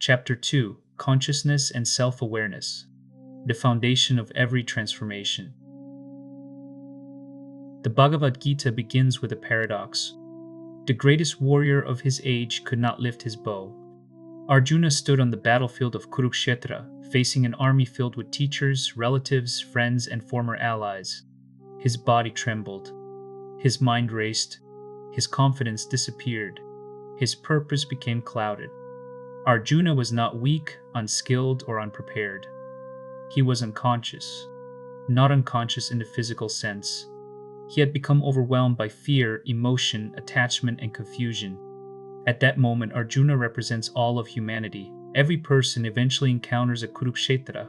Chapter 2: Consciousness and Self-Awareness, the foundation of every transformation. The Bhagavad Gita begins with a paradox. The greatest warrior of his age could not lift his bow. Arjuna stood on the battlefield of Kurukshetra, facing an army filled with teachers, relatives, friends, and former allies. His body trembled. His mind raced. His confidence disappeared. His purpose became clouded. Arjuna was not weak, unskilled, or unprepared. He was unconscious. Not unconscious in the physical sense. He had become overwhelmed by fear, emotion, attachment, and confusion. At that moment, Arjuna represents all of humanity. Every person eventually encounters a Kurukshetra,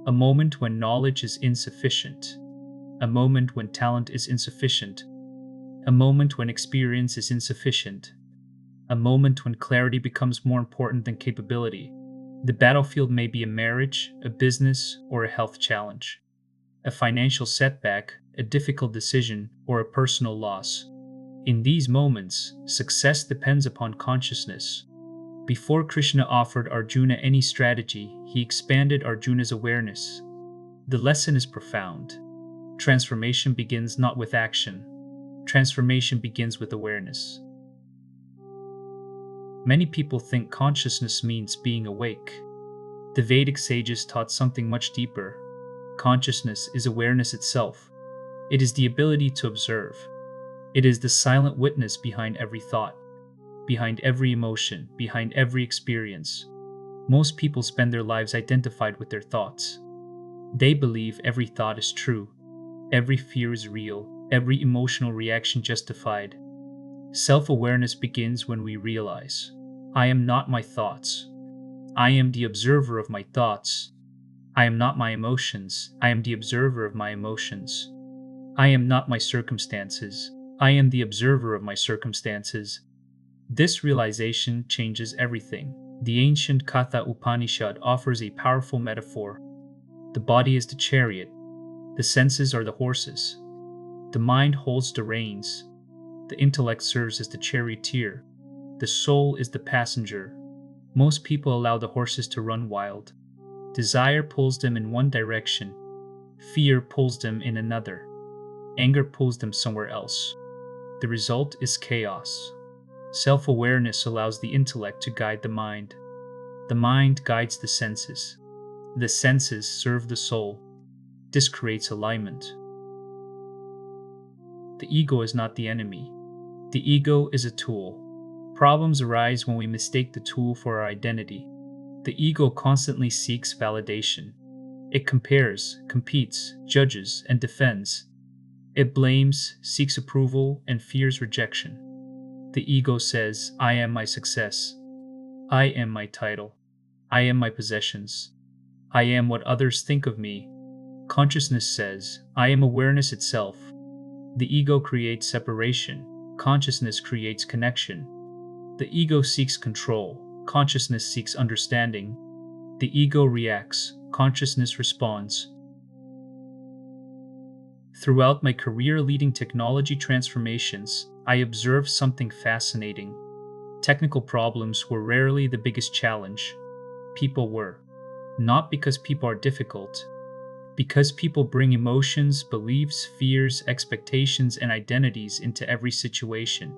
a moment when knowledge is insufficient, a moment when talent is insufficient, a moment when experience is insufficient, a moment when clarity becomes more important than capability. The battlefield may be a marriage, a business, or a health challenge, a financial setback, a difficult decision, or a personal loss. In these moments, success depends upon consciousness. Before Krishna offered Arjuna any strategy, he expanded Arjuna's awareness. The lesson is profound. Transformation begins not with action. Transformation begins with awareness. Many people think consciousness means being awake. The Vedic sages taught something much deeper. Consciousness is awareness itself. It is the ability to observe. It is the silent witness behind every thought, behind every emotion, behind every experience. Most people spend their lives identified with their thoughts. They believe every thought is true, every fear is real, every emotional reaction justified. Self-awareness begins when we realize, I am not my thoughts. I am the observer of my thoughts. I am not my emotions. I am the observer of my emotions. I am not my circumstances. I am the observer of my circumstances. This realization changes everything. The ancient Katha Upanishad offers a powerful metaphor. The body is the chariot. The senses are the horses. The mind holds the reins. The intellect serves as the charioteer. The soul is the passenger. Most people allow the horses to run wild. Desire pulls them in one direction. Fear pulls them in another. Anger pulls them somewhere else. The result is chaos. Self-awareness allows the intellect to guide the mind. The mind guides the senses. The senses serve the soul. This creates alignment. The ego is not the enemy. The ego is a tool. Problems arise when we mistake the tool for our identity. The ego constantly seeks validation. It compares, competes, judges, and defends. It blames, seeks approval, and fears rejection. The ego says, I am my success. I am my title. I am my possessions. I am what others think of me. Consciousness says, I am awareness itself. The ego creates separation. Consciousness creates connection. The ego seeks control. Consciousness seeks understanding. The ego reacts. Consciousness responds. Throughout my career leading technology transformations, I observed something fascinating. Technical problems were rarely the biggest challenge. People were. Not because people are difficult. Because people bring emotions, beliefs, fears, expectations, and identities into every situation.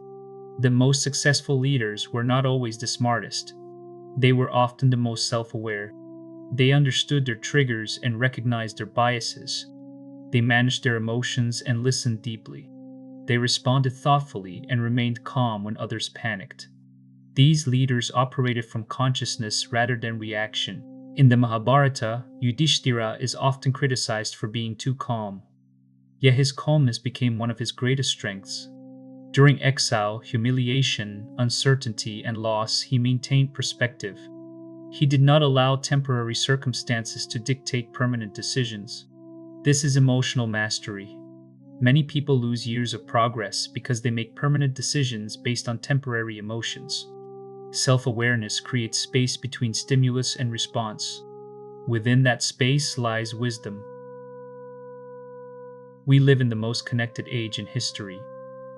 The most successful leaders were not always the smartest. They were often the most self-aware. They understood their triggers and recognized their biases. They managed their emotions and listened deeply. They responded thoughtfully and remained calm when others panicked. These leaders operated from consciousness rather than reaction. In the Mahabharata, Yudhishthira is often criticized for being too calm. Yet his calmness became one of his greatest strengths. During exile, humiliation, uncertainty, and loss, he maintained perspective. He did not allow temporary circumstances to dictate permanent decisions. This is emotional mastery. Many people lose years of progress because they make permanent decisions based on temporary emotions. Self-awareness creates space between stimulus and response. Within that space lies wisdom. We live in the most connected age in history,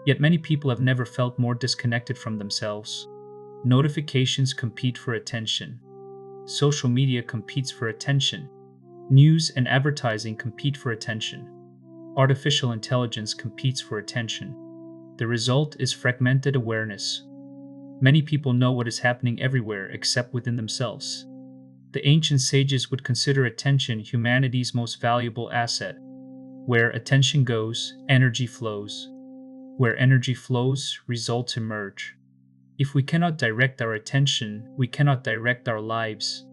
yet many people have never felt more disconnected from themselves. Notifications compete for attention. Social media competes for attention. News and advertising compete for attention. Artificial intelligence competes for attention. The result is fragmented awareness. Many people know what is happening everywhere except within themselves. The ancient sages would consider attention humanity's most valuable asset. Where attention goes, energy flows. Where energy flows, results emerge. If we cannot direct our attention, we cannot direct our lives.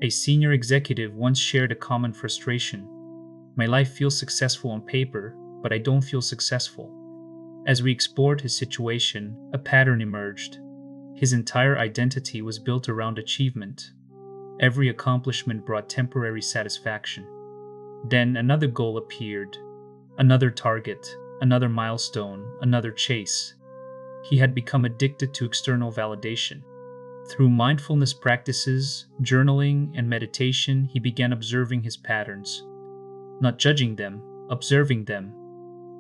A senior executive once shared a common frustration. My life feels successful on paper, but I don't feel successful. As we explored his situation, a pattern emerged. His entire identity was built around achievement. Every accomplishment brought temporary satisfaction. Then another goal appeared, another target, another milestone, another chase. He had become addicted to external validation. Through mindfulness practices, journaling, and meditation, he began observing his patterns. Not judging them, observing them.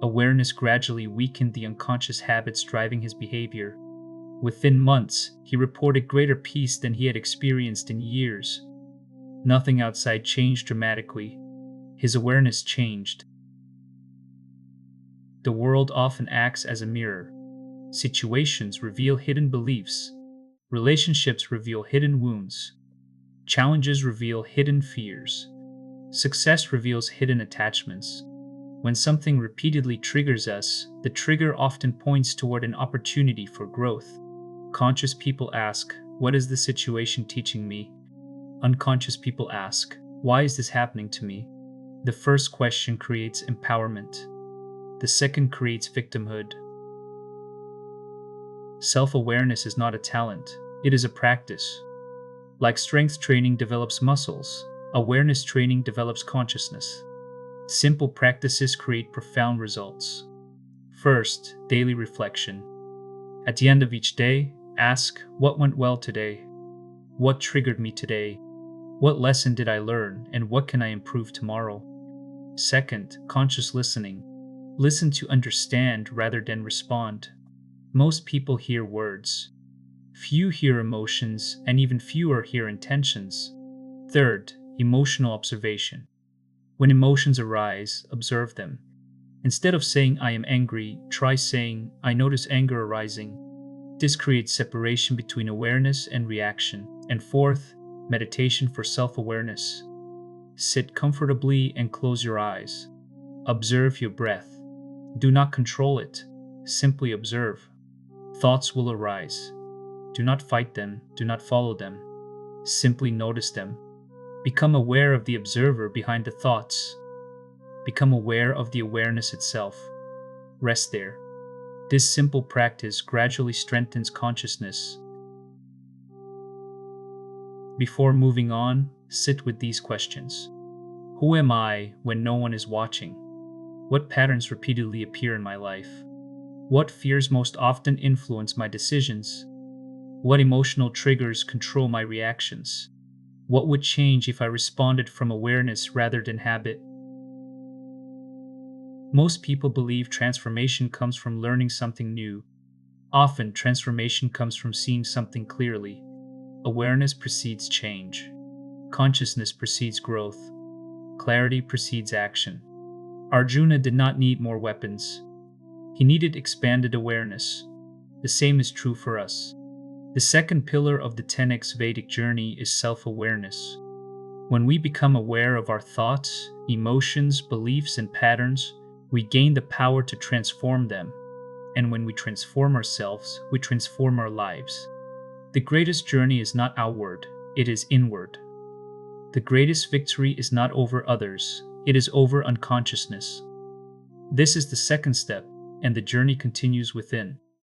Awareness gradually weakened the unconscious habits driving his behavior. Within months, he reported greater peace than he had experienced in years. Nothing outside changed dramatically. His awareness changed. The world often acts as a mirror. Situations reveal hidden beliefs. Relationships reveal hidden wounds. Challenges reveal hidden fears. Success reveals hidden attachments. When something repeatedly triggers us, the trigger often points toward an opportunity for growth. Conscious people ask, "What is the situation teaching me?" Unconscious people ask, "Why is this happening to me?" The first question creates empowerment. The second creates victimhood. Self-awareness is not a talent, it is a practice. Like strength training develops muscles, awareness training develops consciousness. Simple practices create profound results. First, daily reflection. At the end of each day, ask, what went well today? What triggered me today? What lesson did I learn, and what can I improve tomorrow? Second, conscious listening. Listen to understand rather than respond. Most people hear words. Few hear emotions, and even fewer hear intentions. Third, emotional observation. When emotions arise, observe them. Instead of saying, "I am angry," try saying, "I notice anger arising." This creates separation between awareness and reaction. And fourth, meditation for self-awareness. Sit comfortably and close your eyes. Observe your breath. Do not control it. Simply observe. Thoughts will arise. Do not fight them. Do not follow them. Simply notice them. Become aware of the observer behind the thoughts. Become aware of the awareness itself. Rest there. This simple practice gradually strengthens consciousness. Before moving on, sit with these questions. Who am I when no one is watching? What patterns repeatedly appear in my life? What fears most often influence my decisions? What emotional triggers control my reactions? What would change if I responded from awareness rather than habit? Most people believe transformation comes from learning something new. Often, transformation comes from seeing something clearly. Awareness precedes change. Consciousness precedes growth. Clarity precedes action. Arjuna did not need more weapons. He needed expanded awareness. The same is true for us. The second pillar of the 10x Vedic journey is self-awareness. When we become aware of our thoughts, emotions, beliefs, and patterns, we gain the power to transform them. And when we transform ourselves, we transform our lives. The greatest journey is not outward, it is inward. The greatest victory is not over others, it is over unconsciousness. This is the second step, and the journey continues within.